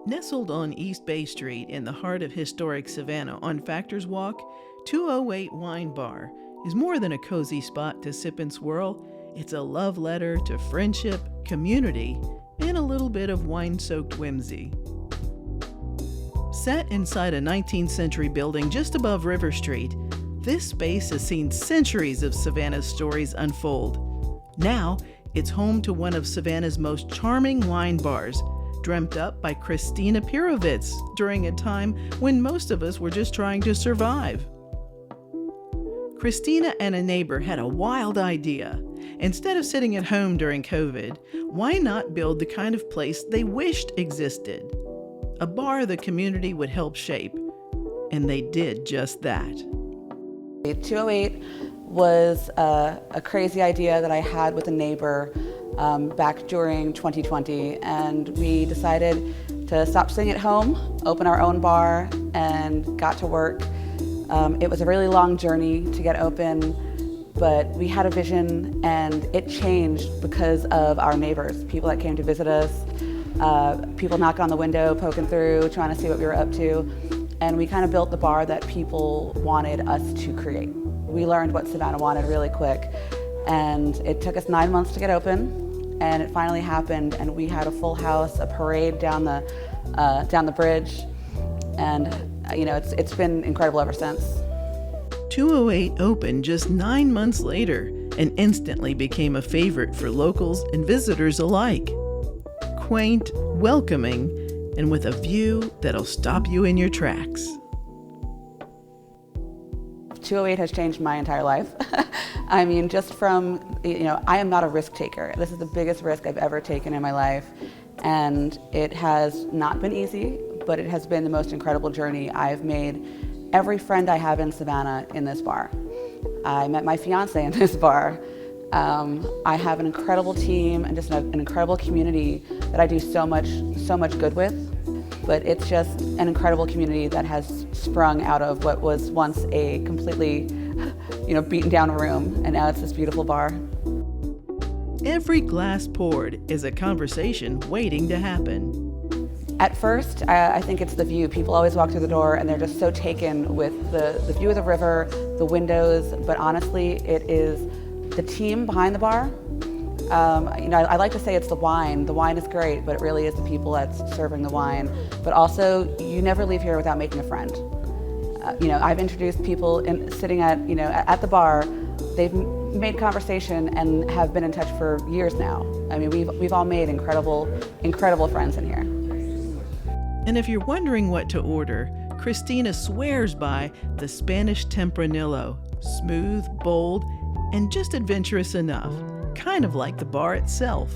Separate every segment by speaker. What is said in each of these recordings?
Speaker 1: Nestled on East Bay Street in the heart of historic Savannah on Factors Walk, 208 Wine Bar is more than a cozy spot to sip and swirl. It's a love letter to friendship, community, and a little bit of wine-soaked whimsy. Set inside a 19th century building just above River Street, this space has seen centuries of Savannah's stories unfold. Now, it's home to one of Savannah's most charming wine bars, dreamt up by Christina Pirovits during a time when most of us were just trying to survive. Christina and a neighbor had a wild idea. Instead of sitting at home during COVID, why not build the kind of place they wished existed? A bar the community would help shape. And they did just that.
Speaker 2: 208 was a crazy idea that I had with a neighbor back during 2020, and we decided to stop sitting at home, open our own bar, and got to work. It was a really long journey to get open, but we had a vision, and it changed because of our neighbors, people that came to visit us, people knocking on the window, poking through, trying to see what we were up to, and we kind of built the bar that people wanted us to create. We learned what Savannah wanted really quick, and it took us 9 months to get open, and it finally happened, and we had a full house, a parade down the bridge, and it's been incredible ever since.
Speaker 1: 208 opened just 9 months later and instantly became a favorite for locals and visitors alike. Quaint, welcoming, and with a view that'll stop you in your tracks.
Speaker 2: 208 has changed my entire life. I mean, just from, I am not a risk taker. This is the biggest risk I've ever taken in my life. And it has not been easy, but it has been the most incredible journey. I've made every friend I have in Savannah in this bar. I met my fiance in this bar. I have an incredible team and just an incredible community that I do so much good with. But it's just an incredible community that has sprung out of what was once a completely, beaten down room, and now it's this beautiful bar.
Speaker 1: Every glass poured is a conversation waiting to happen.
Speaker 2: At first, I think it's the view. People always walk through the door and they're just so taken with the view of the river, the windows, but honestly, it is the team behind the bar. I like to say it's the wine. The wine is great, but it really is the people that's serving the wine. But also, you never leave here without making a friend. I've introduced people sitting at the bar. They've made conversation and have been in touch for years now. I mean, we've all made incredible friends in here.
Speaker 1: And if you're wondering what to order, Christina swears by the Spanish Tempranillo, smooth, bold, and just adventurous enough. Kind of like the bar itself.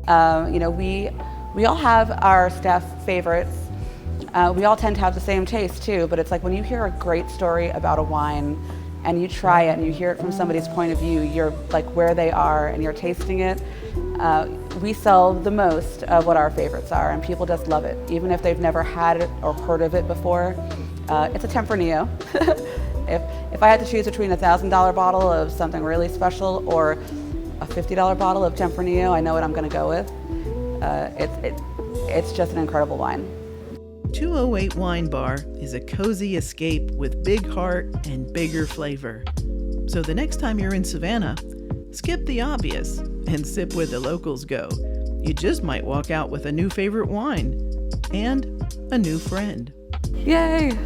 Speaker 1: We all have our staff favorites. We all tend to have the same taste too, but it's like when you hear a great story about a wine and you try it and you hear it from somebody's point of view, you're like where they are and you're tasting it. We sell the most of what our favorites are, and people just love it. Even if they've never had it or heard of it before, it's a Tempranillo. If I had to choose between a $1,000 bottle of something really special or a $50 bottle of Tempranillo, I know what I'm going to go with. It's just an incredible wine. 208 Wine Bar is a cozy escape with big heart and bigger flavor. So the next time you're in Savannah, skip the obvious and sip where the locals go. You just might walk out with a new favorite wine and a new friend.
Speaker 2: Yay!